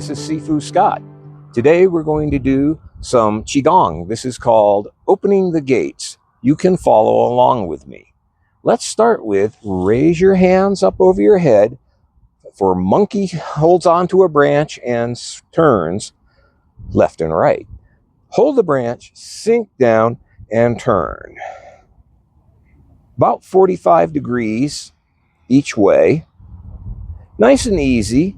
this is Sifu Scott. Today we're going to do some Qi Gong. This is called Opening the Gates. You can follow along with me. Let's start with raise your hands up over your head. For monkey holds onto a branch and turns left and right. Hold the branch, sink down, and turn. About 45 degrees each way. Nice and easy.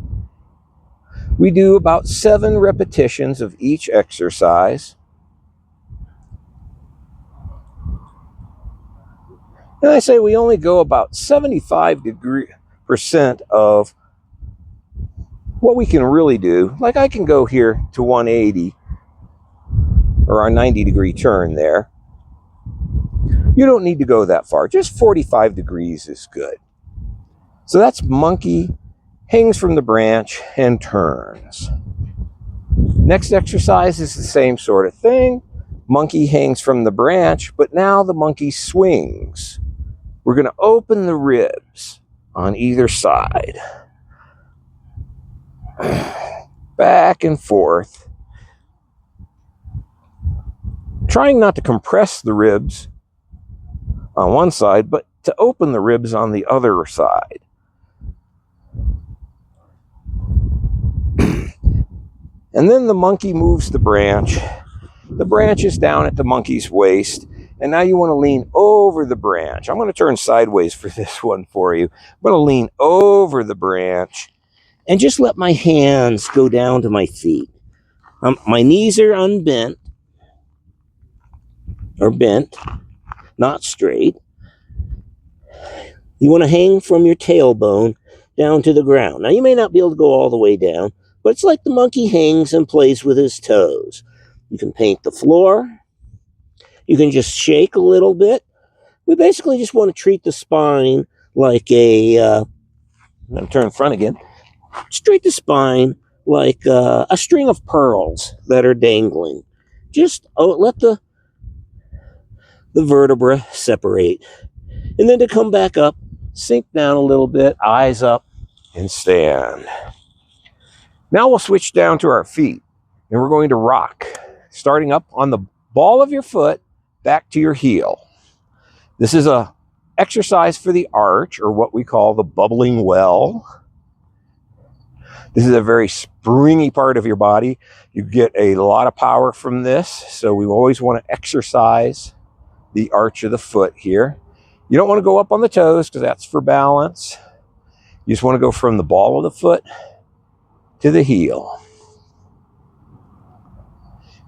We do about 7 repetitions of each exercise. And I say we only go about 75% of what we can really do. Like I can go here to 180 or a 90-degree turn there. You don't need to go that far. Just 45 degrees is good. So that's monkey, hangs from the branch, and turns. Next exercise is the same sort of thing. Monkey hangs from the branch, but now the monkey swings. We're going to open the ribs on either side. Back and forth. Trying not to compress the ribs on one side, but to open the ribs on the other side. And then the monkey moves the branch. The branch is down at the monkey's waist. And now you want to lean over the branch. I'm going to turn sideways for this one for you. I'm going to lean over the branch and just let my hands go down to my feet. My knees are unbent, or bent, not straight. You want to hang from your tailbone down to the ground. Now, you may not be able to go all the way down, but it's like the monkey hangs and plays with his toes. You can paint the floor. You can just shake a little bit. We basically just want to treat the spine like a, I'm going to turn front again. Treat the spine like a string of pearls that are dangling. Just let the vertebra separate. And then to come back up, sink down a little bit, eyes up, and stand. Now we'll switch down to our feet, and we're going to rock, starting up on the ball of your foot, back to your heel. This is a exercise for the arch, or what we call the bubbling well. This is a very springy part of your body. You get a lot of power from this, so we always want to exercise the arch of the foot here. You don't want to go up on the toes because that's for balance. You just want to go from the ball of the foot to the heel.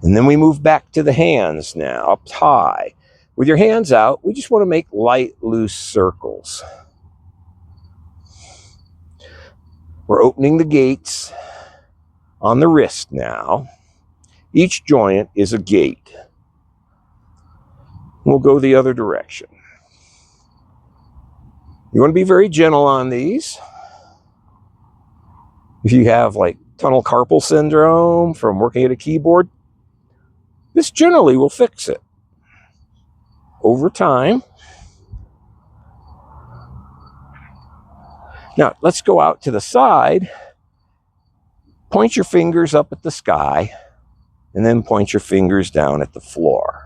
And then we move back to the hands now, up high. With your hands out, we just want to make light, loose circles. We're opening the gates on the wrist now. Each joint is a gate. We'll go the other direction. You want to be very gentle on these. If you have like tunnel carpal syndrome from working at a keyboard, this generally will fix it over time. Now, let's go out to the side. Point your fingers up at the sky, and then point your fingers down at the floor.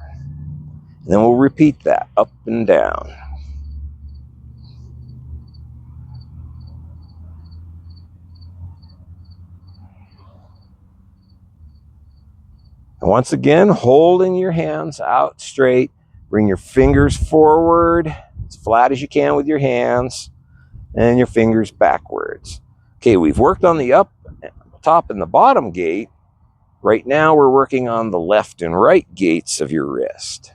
And then we'll repeat that, up and down. And once again, holding your hands out straight. Bring your fingers forward as flat as you can with your hands, and your fingers backwards. Okay, we've worked on the up, top, and the bottom gate. Right now we're working on the left and right gates of your wrist.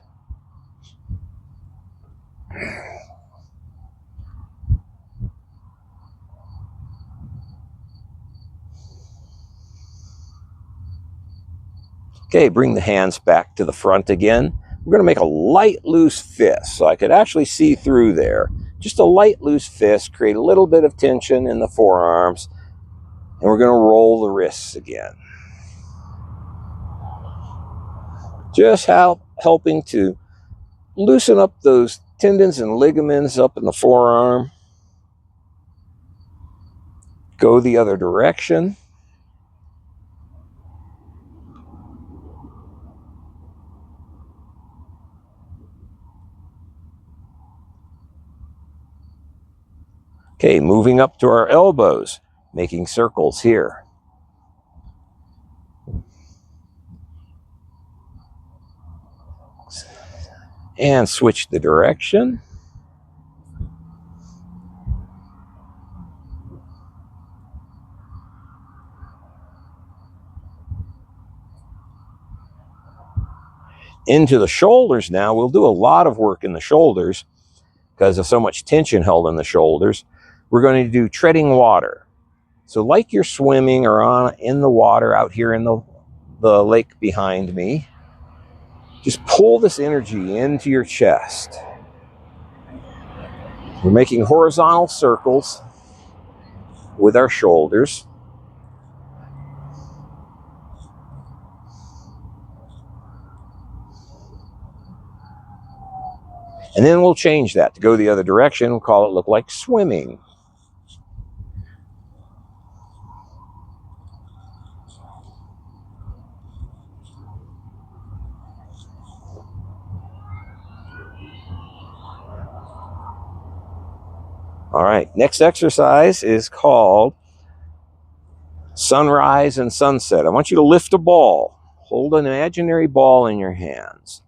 Okay, bring the hands back to the front again. We're going to make a light, loose fist, so I could actually see through there. Just a light, loose fist, create a little bit of tension in the forearms, and we're going to roll the wrists again. Just helping to loosen up those tendons and ligaments up in the forearm. Go the other direction. Okay, moving up to our elbows, making circles here. And switch the direction. Into the shoulders now. We'll do a lot of work in the shoulders because of so much tension held in the shoulders. We're going to do treading water. So like you're swimming or in the water out here in the lake behind me, just pull this energy into your chest. We're making horizontal circles with our shoulders. And then we'll change that to go the other direction. We'll call it look like swimming. All right, next exercise is called sunrise and sunset. I want you to lift a ball. Hold an imaginary ball in your hands.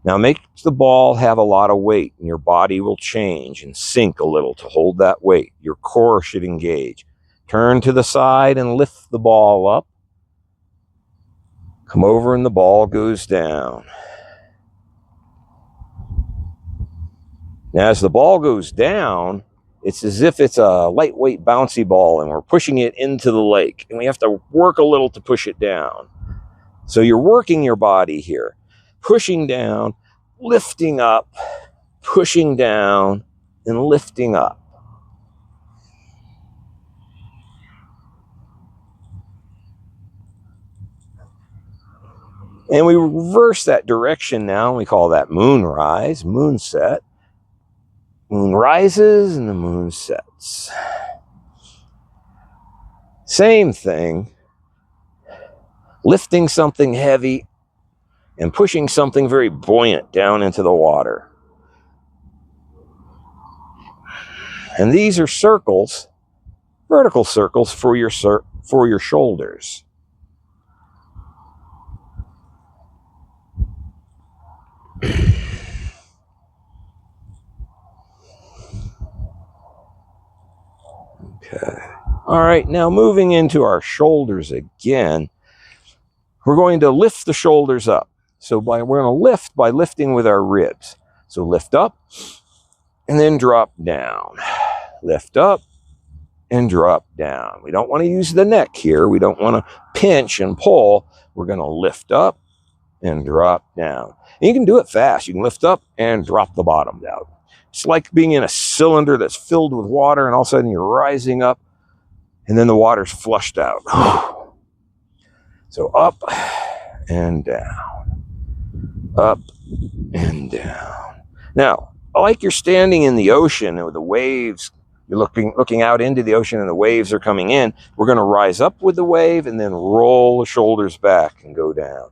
Now make the ball have a lot of weight, and your body will change and sink a little to hold that weight. Your core should engage. Turn to the side and lift the ball up. Come over and the ball goes down. Now as the ball goes down, it's as if it's a lightweight bouncy ball and we're pushing it into the lake, and we have to work a little to push it down. So you're working your body here, pushing down, lifting up, pushing down, and lifting up. And we reverse that direction now, and we call that moonrise, moonset. Moon rises and the moon sets. Same thing, lifting something heavy and pushing something very buoyant down into the water. And these are circles, vertical circles for your shoulders. Okay. All right, now moving into our shoulders again, we're going to lift the shoulders up. So we're going to lift by lifting with our ribs. So lift up and then drop down. Lift up and drop down. We don't want to use the neck here. We don't want to pinch and pull. We're going to lift up and drop down. And you can do it fast. You can lift up and drop the bottom down. It's like being in a cylinder that's filled with water, and all of a sudden you're rising up, and then the water's flushed out. So up and down, up and down. Now, like you're standing in the ocean with the waves, you're looking out into the ocean and the waves are coming in. We're going to rise up with the wave and then roll the shoulders back and go down.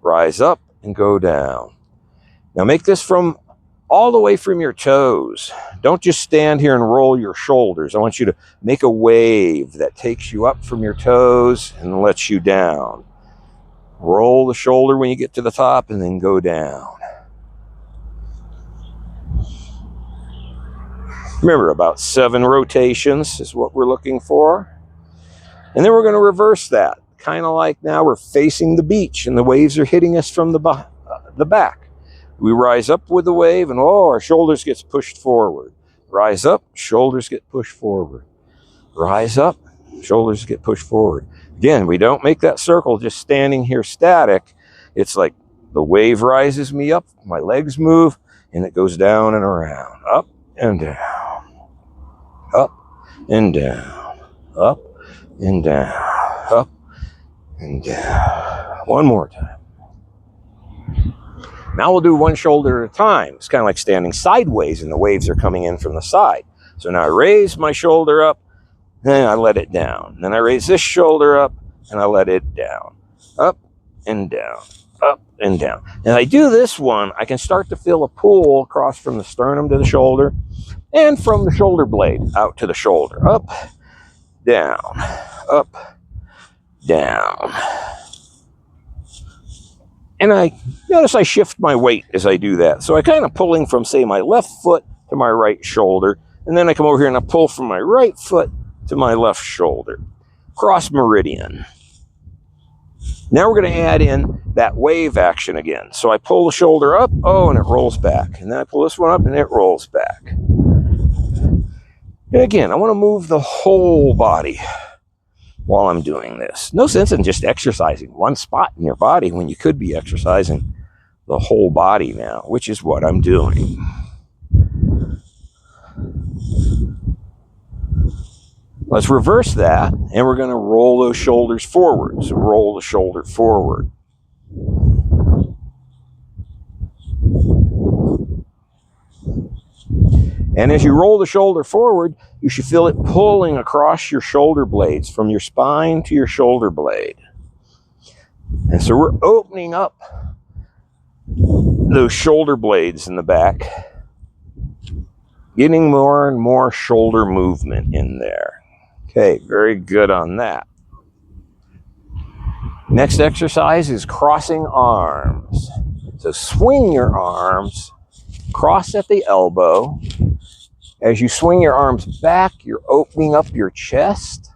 Rise up and go down. Now make this from all the way from your toes. Don't just stand here and roll your shoulders. I want you to make a wave that takes you up from your toes and lets you down. Roll the shoulder when you get to the top and then go down. Remember, about 7 rotations is what we're looking for. And then we're going to reverse that. Kind of like now we're facing the beach and the waves are hitting us from the back. We rise up with the wave and our shoulders gets pushed forward. Rise up, shoulders get pushed forward. Rise up, shoulders get pushed forward. Again, we don't make that circle just standing here static. It's like the wave rises me up, my legs move, and it goes down and around. Up and down. Up and down. Up and down. Up and down. One more time. Now we'll do one shoulder at a time. It's kind of like standing sideways and the waves are coming in from the side. So now I raise my shoulder up, then I let it down. Then I raise this shoulder up and I let it down. Up and down, up and down. And I do this one, I can start to feel a pull across from the sternum to the shoulder. And from the shoulder blade out to the shoulder. Up, down, up, down. And I notice I shift my weight as I do that. So I kind of pulling from, say, my left foot to my right shoulder. And then I come over here and I pull from my right foot to my left shoulder. Cross meridian. Now we're going to add in that wave action again. So I pull the shoulder up, oh, and it rolls back. And then I pull this one up and it rolls back. And again, I want to move the whole body while I'm doing this. No sense in just exercising one spot in your body when you could be exercising the whole body now, which is what I'm doing. Let's reverse that, and we're going to roll those shoulders forward. So roll the shoulder forward. And as you roll the shoulder forward, you should feel it pulling across your shoulder blades, from your spine to your shoulder blade. And so we're opening up those shoulder blades in the back, getting more and more shoulder movement in there. Okay, very good on that. Next exercise is crossing arms. So swing your arms, cross at the elbow. As you swing your arms back, you're opening up your chest.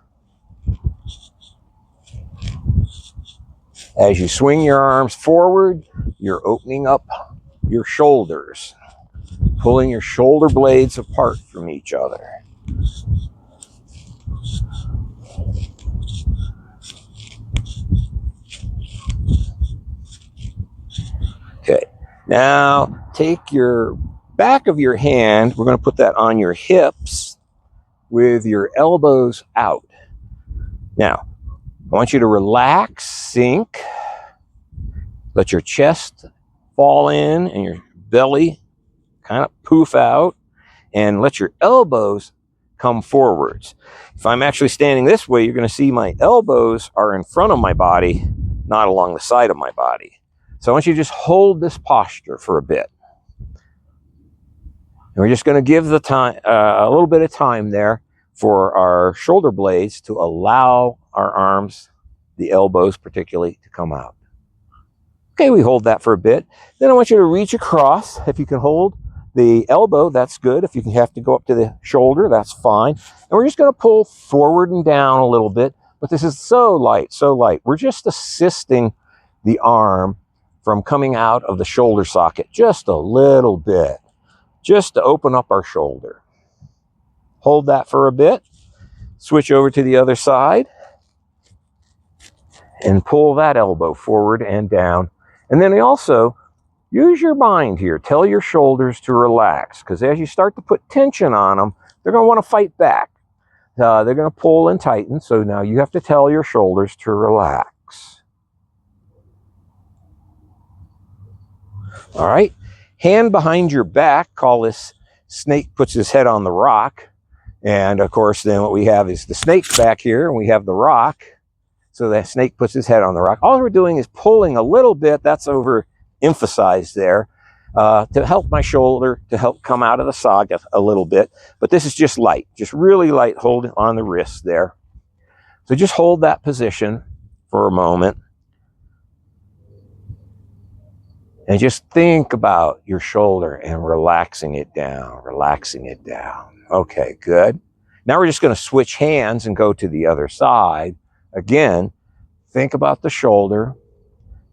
As you swing your arms forward, you're opening up your shoulders, pulling your shoulder blades apart from each other. Okay, now take your back of your hand, we're going to put that on your hips with your elbows out. Now, I want you to relax, sink, let your chest fall in and your belly kind of poof out, and let your elbows come forwards. If I'm actually standing this way, you're going to see my elbows are in front of my body, not along the side of my body. So I want you to just hold this posture for a bit. And we're just going to give the time, a little bit of time there for our shoulder blades to allow our arms, the elbows particularly, to come out. Okay, we hold that for a bit. Then I want you to reach across. If you can hold the elbow, that's good. If you have to go up to the shoulder, that's fine. And we're just going to pull forward and down a little bit. But this is so light, so light. We're just assisting the arm from coming out of the shoulder socket just a little bit, just to open up our shoulder. Hold that for a bit. Switch over to the other side and pull that elbow forward and down. And then also use your mind here. Tell your shoulders to relax, because as you start to put tension on them, they're going to want to fight back. They're going to pull and tighten. So now you have to tell your shoulders to relax. All right. Hand behind your back. Call this snake puts his head on the rock. And of course, then what we have is the snake back here, and we have the rock. So that snake puts his head on the rock. All we're doing is pulling a little bit. That's overemphasized there to help my shoulder, to help come out of the socket a little bit. But this is just light, just really light, holding on the wrist there. So just hold that position for a moment. And just think about your shoulder and relaxing it down, relaxing it down. Okay, good. Now we're just going to switch hands and go to the other side. Again, think about the shoulder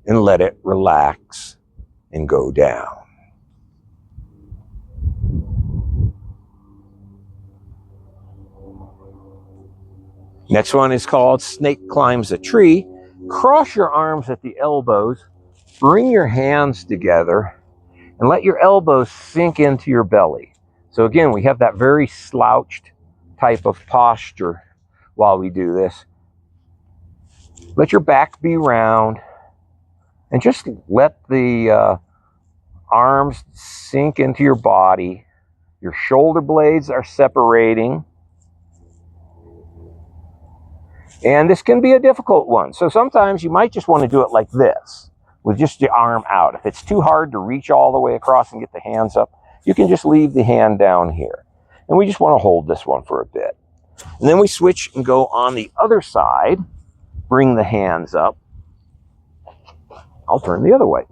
and let it relax and go down. Next one is called Snake Climbs a Tree. Cross your arms at the elbows. Bring your hands together and let your elbows sink into your belly. So again, we have that very slouched type of posture while we do this. Let your back be round and just let the arms sink into your body. Your shoulder blades are separating. And this can be a difficult one. So sometimes you might just want to do it like this, with just the arm out. If it's too hard to reach all the way across and get the hands up, you can just leave the hand down here. And we just want to hold this one for a bit. And then we switch and go on the other side, bring the hands up. I'll turn the other way.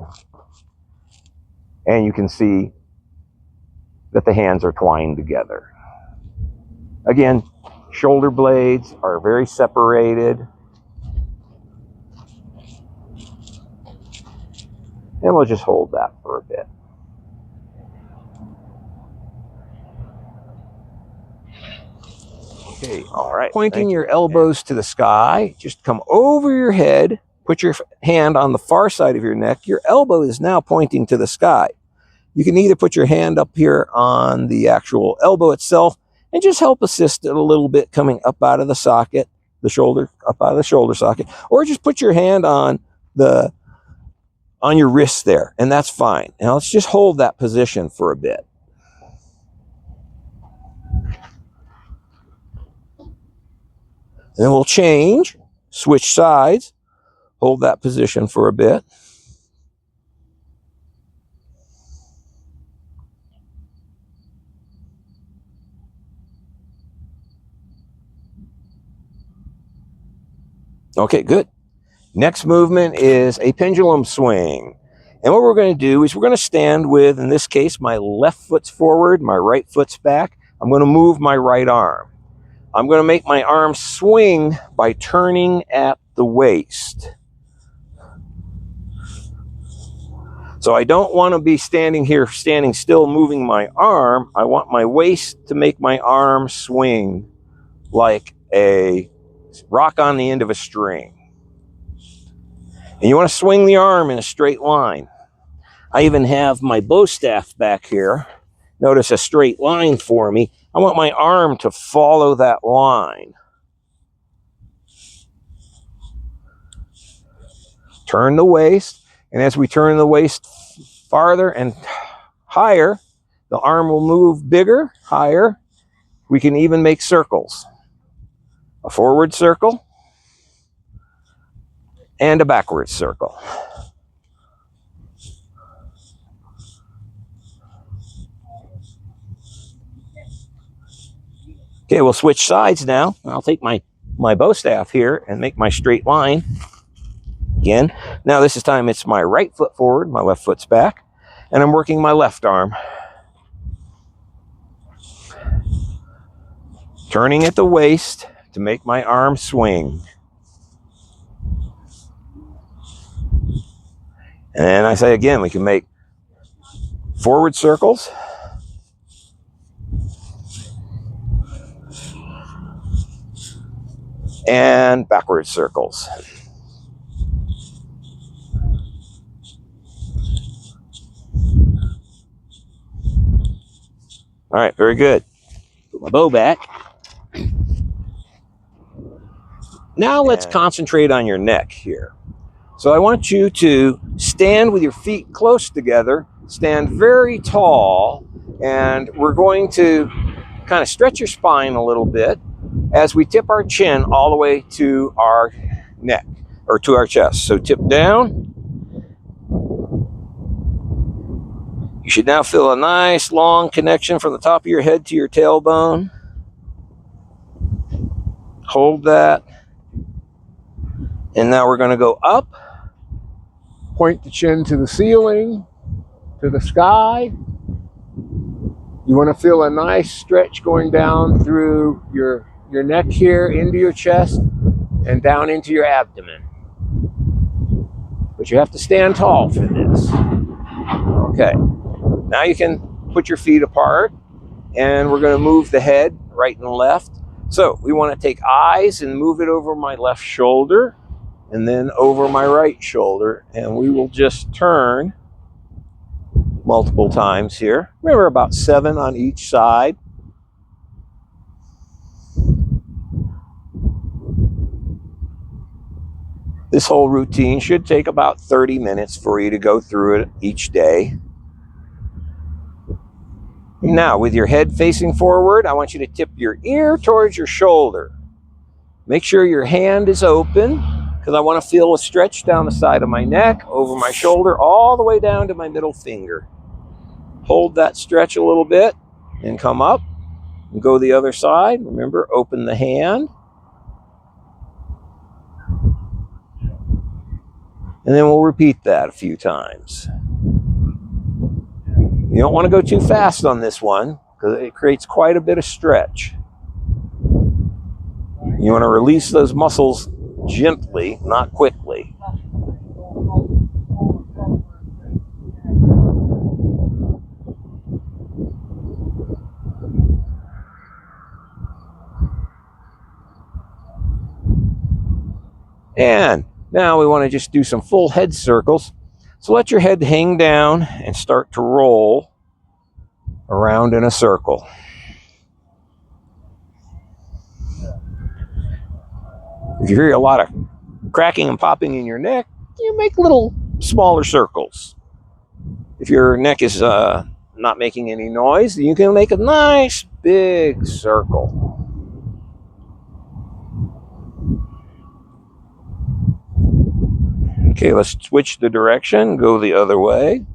And you can see that the hands are twined together. Again, shoulder blades are very separated. And we'll just hold that for a bit. Okay, all right. Pointing your elbows to the sky, just come over your head, put your hand on the far side of your neck. Your elbow is now pointing to the sky. You can either put your hand up here on the actual elbow itself and just help assist it a little bit coming up out of the socket, the shoulder, up out of the shoulder socket, or just put your hand on your wrist there, and that's fine. Now let's just hold that position for a bit. And then we'll change, switch sides, hold that position for a bit. Okay, good. Next movement is a pendulum swing. And what we're going to do is we're going to stand with, in this case, my left foot's forward, my right foot's back. I'm going to move my right arm. I'm going to make my arm swing by turning at the waist. So I don't want to be standing here, standing still, moving my arm. I want my waist to make my arm swing like a rock on the end of a string. And you want to swing the arm in a straight line. I even have my bow staff back here. Notice a straight line for me. I want my arm to follow that line. Turn the waist, and as we turn the waist farther and higher, the arm will move bigger, higher. We can even make circles. A forward circle and a backward circle. Okay, we'll switch sides now. I'll take my bow staff here and make my straight line. Again, now this time it's my right foot forward, my left foot's back, and I'm working my left arm. Turning at the waist to make my arm swing. And I say again, we can make forward circles. And backward circles. All right, very good. Put my bow back. Now let's concentrate on your neck here. So I want you to stand with your feet close together, stand very tall, and we're going to kind of stretch your spine a little bit as we tip our chin all the way to our neck, or to our chest. So tip down. You should now feel a nice long connection from the top of your head to your tailbone. Hold that. And now we're going to go up. Point the chin to the ceiling, to the sky. You want to feel a nice stretch going down through your neck here, into your chest, and down into your abdomen. But you have to stand tall for this. Okay. Now you can put your feet apart, and we're going to move the head right and left. So we want to take eyes and move it over my left shoulder, and then over my right shoulder, and we will just turn multiple times here. Remember, about 7 on each side. This whole routine should take about 30 minutes for you to go through it each day. Now, with your head facing forward, I want you to tip your ear towards your shoulder. Make sure your hand is open, because I want to feel a stretch down the side of my neck, over my shoulder, all the way down to my middle finger. Hold that stretch a little bit and come up. And go the other side. Remember, open the hand. And then we'll repeat that a few times. You don't want to go too fast on this one because it creates quite a bit of stretch. You want to release those muscles gently, not quickly. And now we want to just do some full head circles. So let your head hang down and start to roll around in a circle. If you hear a lot of cracking and popping in your neck, you make little smaller circles. If your neck is not making any noise, you can make a nice big circle. Okay, let's switch the direction, go the other way.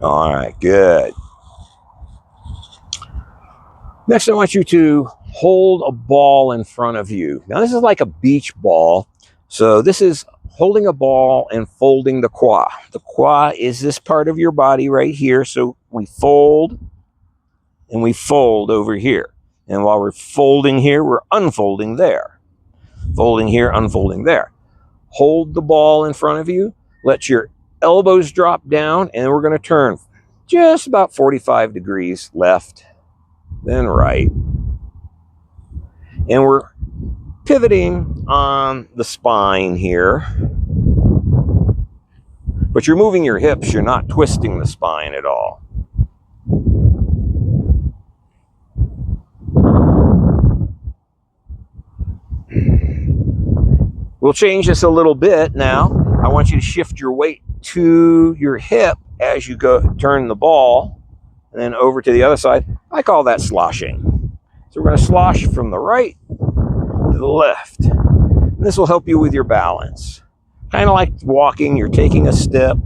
All right, good. Next, I want you to hold a ball in front of you. Now, this is like a beach ball. So this is holding a ball and folding the Qi. The Qi is this part of your body right here. So we fold and we fold over here. And while we're folding here, we're unfolding there. Folding here, unfolding there. Hold the ball in front of you. Let your elbows drop down, and we're going to turn just about 45 degrees left, then right. And we're pivoting on the spine here. But you're moving your hips, you're not twisting the spine at all. We'll change this a little bit now. I want you to shift your weight to your hip as you go turn the ball, and then over to the other side. I call that sloshing. So we're going to slosh from the right to the left. And this will help you with your balance. Kind of like walking, you're taking a step.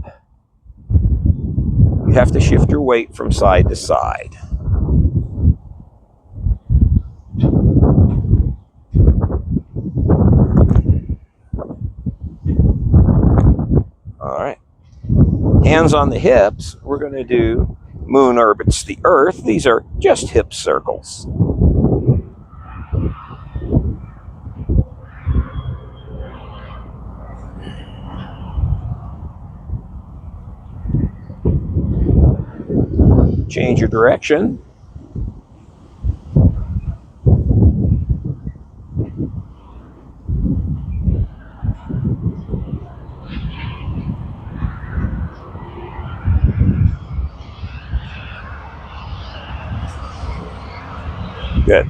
You have to shift your weight from side to side. All right. Hands on the hips, we're going to do moon orbits the earth. These are just hip circles. Change your direction. Good.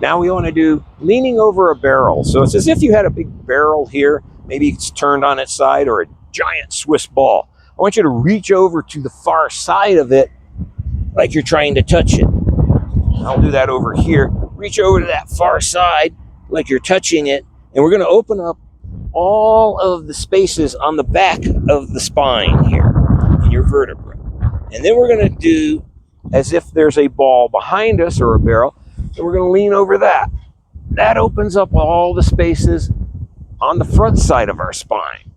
Now we want to do leaning over a barrel. So it's as if you had a big barrel here. Maybe it's turned on its side, or a giant Swiss ball. I want you to reach over to the far side of it like you're trying to touch it. I'll do that over here. Reach over to that far side like you're touching it. And we're going to open up all of the spaces on the back of the spine here in your vertebra. And then we're going to do as if there's a ball behind us or a barrel, and we're going to lean over that. That opens up all the spaces on the front side of our spine.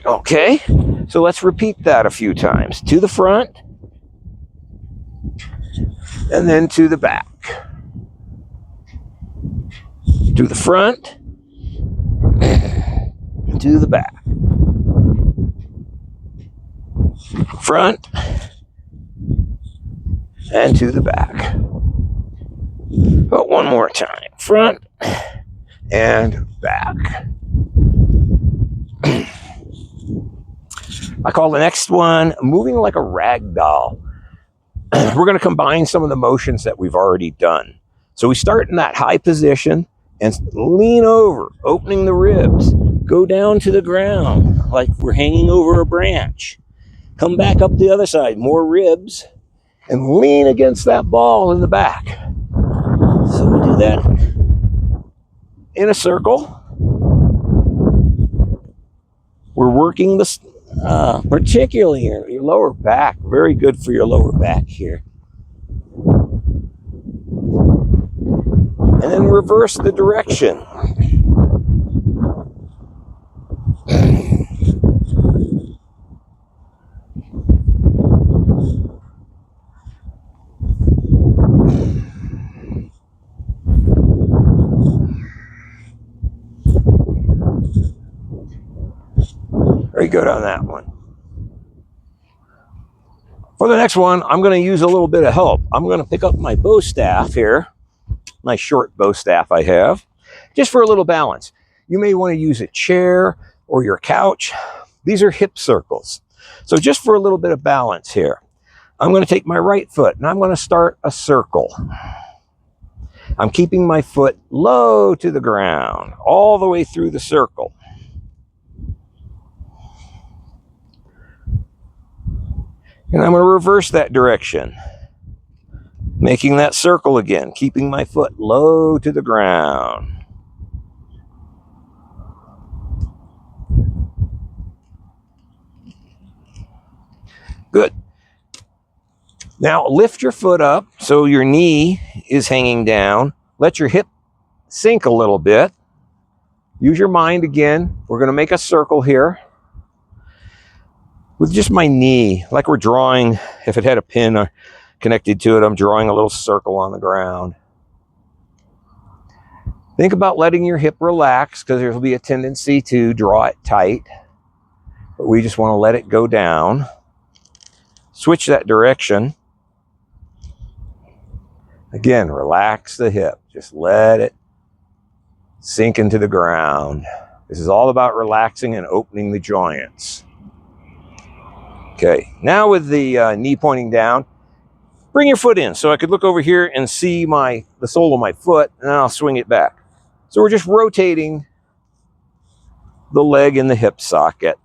Okay, so let's repeat that a few times. To the front, and then to the back. To the front, and to the back. Front, and to the back. But one more time. Front and back. I call the next one moving like a rag doll. We're going to combine some of the motions that we've already done. So we start in that high position and lean over, opening the ribs. Go down to the ground like we're hanging over a branch. Come back up the other side, more ribs, and lean against that ball in the back. So we'll do that in a circle. We're working this, particularly your lower back. Very good for your lower back here. And then reverse the direction. Very good on that one. For the next one, I'm going to use a little bit of help. I'm going to pick up my bow staff here, my short bow staff I have, just for a little balance. You may want to use a chair or your couch. These are hip circles. So just for a little bit of balance here, I'm going to take my right foot and I'm going to start a circle. I'm keeping my foot low to the ground all the way through the circle. And I'm going to reverse that direction, making that circle again, keeping my foot low to the ground. Good. Now lift your foot up so your knee is hanging down. Let your hip sink a little bit. Use your mind again. We're going to make a circle here with just my knee, like we're drawing. If it had a pin connected to it, I'm drawing a little circle on the ground. Think about letting your hip relax, because there will be a tendency to draw it tight, but we just want to let it go down. Switch that direction. Again, relax the hip. Just let it sink into the ground. This is all about relaxing and opening the joints. Okay, now with the knee pointing down, bring your foot in so I could look over here and see the sole of my foot, and then I'll swing it back. So we're just rotating the leg in the hip socket.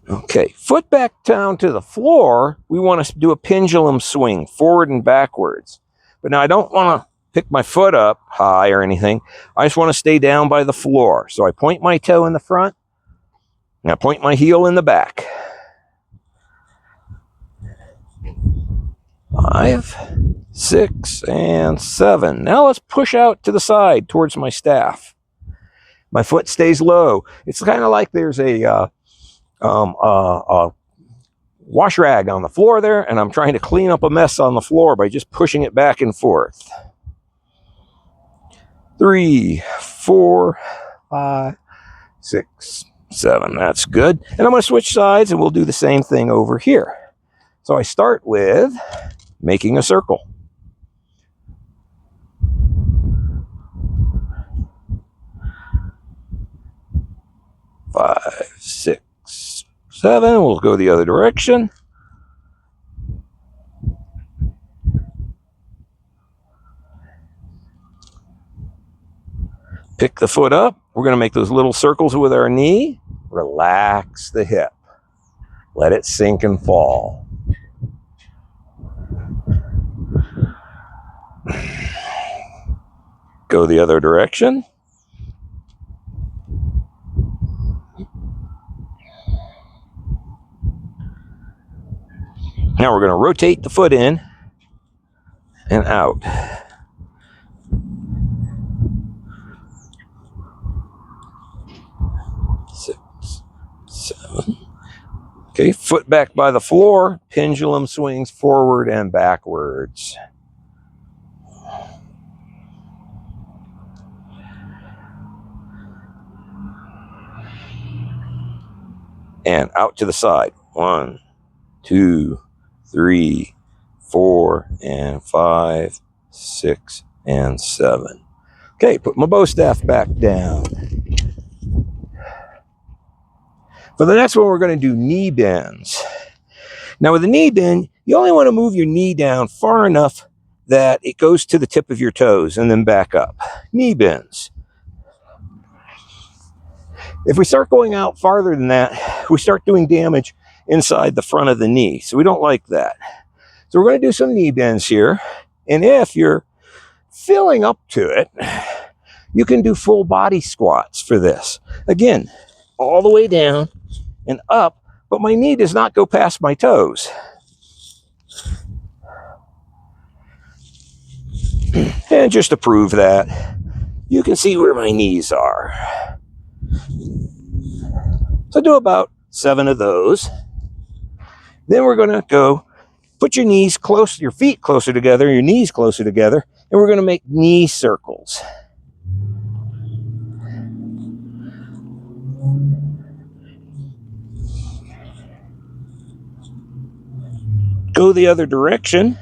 Okay, foot back down to the floor. We want to do a pendulum swing, forward and backwards. But now I don't want to pick my foot up high or anything. I just want to stay down by the floor. So I point my toe in the front, and I point my heel in the back. 5, 6, and 7. Now let's push out to the side towards my staff. My foot stays low. It's kind of like there's a wash rag on the floor there, and I'm trying to clean up a mess on the floor by just pushing it back and forth. 3, 4, 5, 6, 7. That's good. And I'm going to switch sides, and we'll do the same thing over here. So I start with making a circle. Five, 6, 7. We'll go the other direction. Pick the foot up. We're going to make those little circles with our knee. Relax the hip. Let it sink and fall. Go the other direction. Now we're going to rotate the foot in and out. 6, 7. Okay, foot back by the floor. Pendulum swings forward and backwards. And out to the side. 1, 2, 3, 4, and 5, 6, and 7. Okay, put my bow staff back down. For the next one, we're going to do knee bends. Now with the knee bend, you only want to move your knee down far enough that it goes to the tip of your toes and then back up. Knee bends. If we start going out farther than that, we start doing damage inside the front of the knee. So we don't like that. So we're going to do some knee bends here. And if you're filling up to it, you can do full body squats for this. Again, all the way down and up, but my knee does not go past my toes. And just to prove that, you can see where my knees are. So do about 7 of those. Then we're going to go put your knees close, your feet closer together, your knees closer together, and we're going to make knee circles. Go the other direction.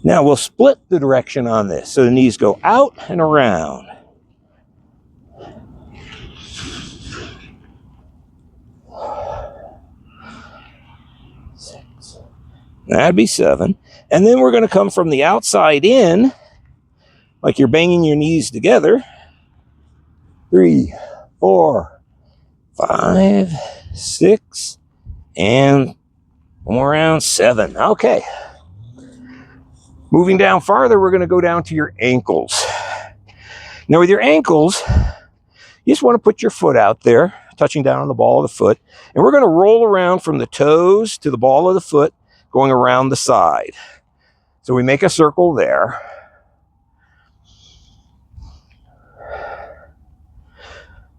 Now we'll split the direction on this, so the knees go out and around. That'd be 7. And then we're going to come from the outside in, like you're banging your knees together. 3, 4, 5, 6, and one more round, 7. Okay. Moving down farther, we're going to go down to your ankles. Now with your ankles, you just want to put your foot out there, touching down on the ball of the foot. And we're going to roll around from the toes to the ball of the foot, going around the side. So we make a circle there.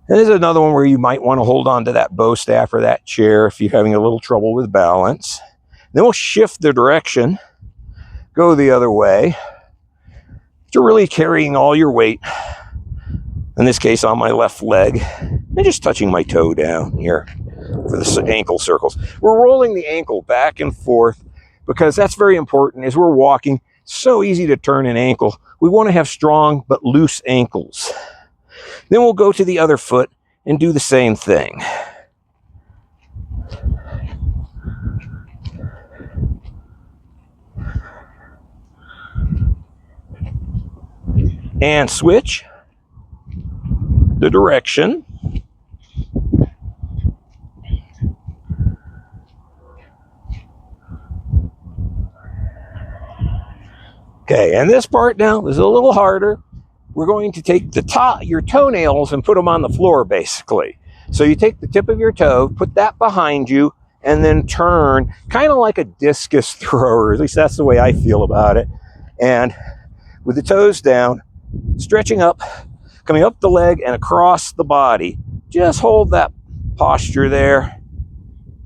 And there's another one where you might want to hold on to that bow staff or that chair if you're having a little trouble with balance. Then we'll shift the direction, go the other way. You're really carrying all your weight, in this case on my left leg, and just touching my toe down here for the ankle circles. We're rolling the ankle back and forth because that's very important. As we're walking, so easy to turn an ankle. We want to have strong but loose ankles. Then we'll go to the other foot and do the same thing. And switch the direction. Okay, and this part now is a little harder. We're going to take your toenails and put them on the floor, basically. So you take the tip of your toe, put that behind you, and then turn, kind of like a discus thrower. At least that's the way I feel about it. And with the toes down, stretching up, coming up the leg and across the body. Just hold that posture there.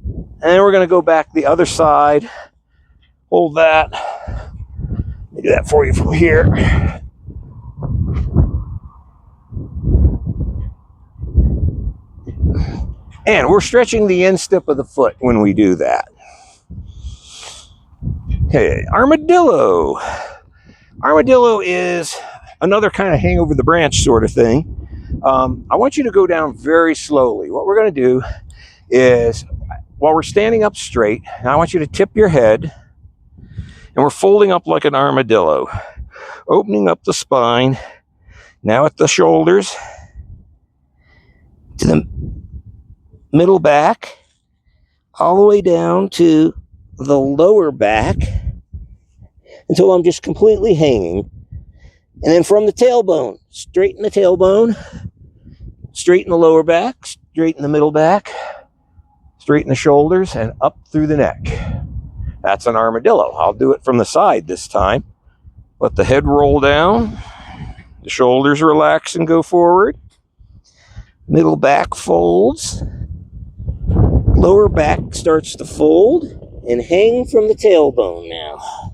And then we're going to go back the other side. Hold that. Let me do that for you from here. And we're stretching the instep of the foot when we do that. Okay, armadillo. Armadillo is another kind of hang over the branch sort of thing. I want you to go down very slowly. What we're going to do is, while we're standing up straight, I want you to tip your head, and we're folding up like an armadillo, opening up the spine, now at the shoulders, to the middle back, all the way down to the lower back, until I'm just completely hanging. And then from the tailbone, straighten the tailbone, straighten the lower back, straighten the middle back, straighten the shoulders, and up through the neck. That's an armadillo. I'll do it from the side this time. Let the head roll down, the shoulders relax and go forward, middle back folds, lower back starts to fold, and hang from the tailbone now.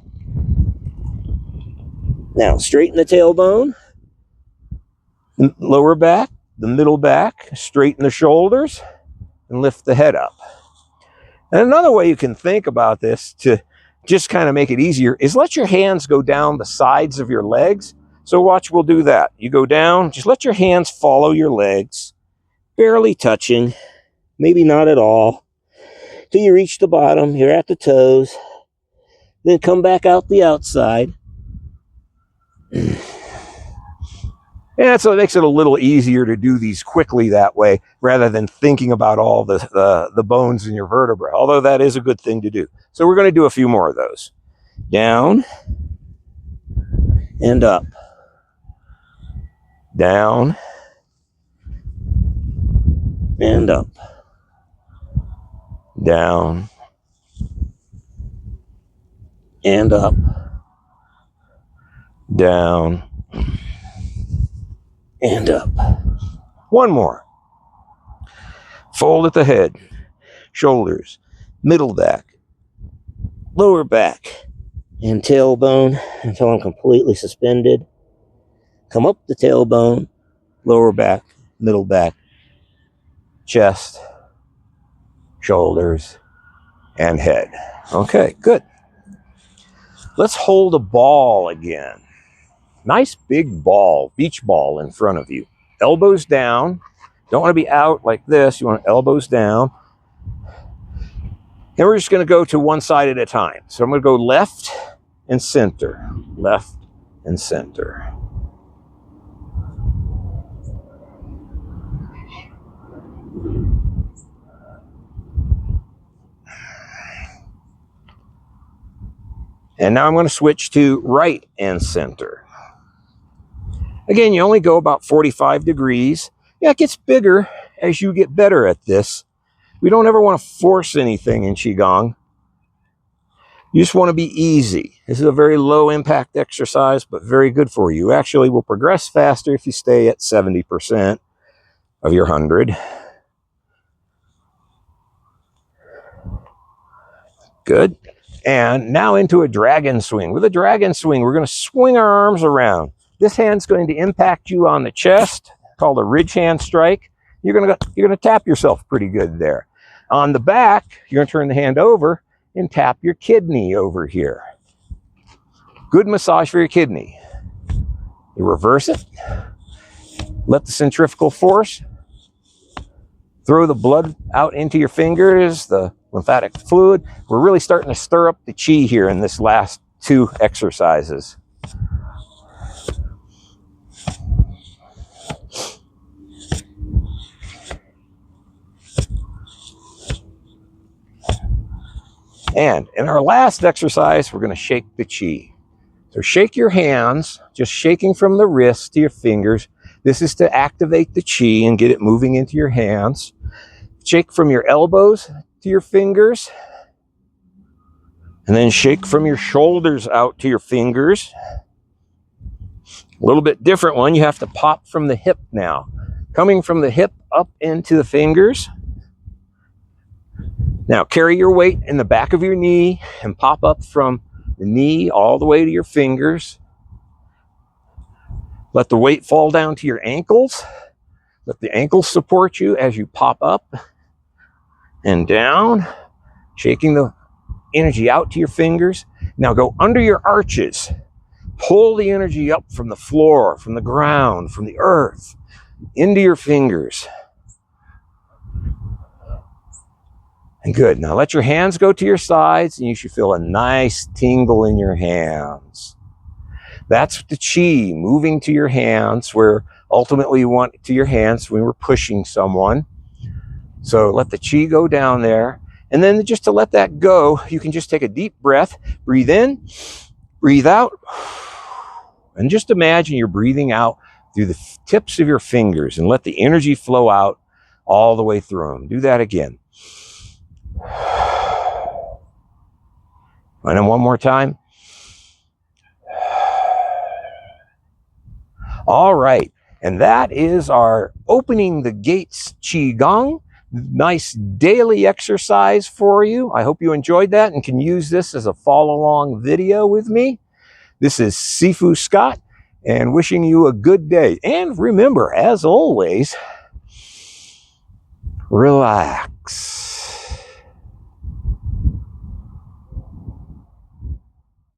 Now, straighten the tailbone, the lower back, the middle back, straighten the shoulders, and lift the head up. And another way you can think about this to just kind of make it easier is let your hands go down the sides of your legs. So watch, we'll do that. You go down, just let your hands follow your legs, barely touching, maybe not at all. till you reach the bottom. You're at the toes. Then come back out the outside. And so it makes it a little easier to do these quickly that way, rather than thinking about all the bones in your vertebra, although that is a good thing to do. So we're going to do a few more of those. Down and up. Down and up. Down and up. Down and up. One more. Fold at the head, shoulders, middle back, lower back, and tailbone until I'm completely suspended. Come up the tailbone, lower back, middle back, chest, shoulders, and head. Okay, good. Let's hold a ball again. Nice big ball, beach ball in front of you. Elbows down. Don't want to be out like this. You want elbows down. And we're just going to go to one side at a time. So I'm going to go left and center. Left and center. And now I'm going to switch to right and center. Again, you only go about 45 degrees. Yeah, it gets bigger as you get better at this. We don't ever want to force anything in Qigong. You just want to be easy. This is a very low impact exercise, but very good for you. You actually will progress faster if you stay at 70% of your 100. Good. And now into a dragon swing. With a dragon swing, we're going to swing our arms around. This hand's going to impact you on the chest, called a ridge hand strike. You're going to tap yourself pretty good there. On the back, you're going to turn the hand over and tap your kidney over here. Good massage for your kidney. You reverse it. Let the centrifugal force throw the blood out into your fingers, the lymphatic fluid. We're really starting to stir up the Qi here in this last two exercises. And in our last exercise, we're going to shake the Qi. So shake your hands, just shaking from the wrists to your fingers. This is to activate the Qi and get it moving into your hands. Shake from your elbows to your fingers. And then shake from your shoulders out to your fingers. A little bit different one. You have to pop from the hip now. Coming from the hip up into the fingers. Now carry your weight in the back of your knee and pop up from the knee all the way to your fingers. Let the weight fall down to your ankles. Let the ankles support you as you pop up and down, shaking the energy out to your fingers. Now go under your arches. Pull the energy up from the floor, from the ground, from the earth, into your fingers. And good. Now let your hands go to your sides and you should feel a nice tingle in your hands. That's the Qi moving to your hands, where ultimately you want it to your hands when we're pushing someone. So let the Qi go down there. And then just to let that go, you can just take a deep breath, breathe in, breathe out. And just imagine you're breathing out through the tips of your fingers and let the energy flow out all the way through them. Do that again. And then one more time. All right. And that is our opening the gates Qi Gong. Nice daily exercise for you. I hope you enjoyed that and can use this as a follow-along video with me. This is Sifu Scott, and wishing you a good day. And remember, as always, relax.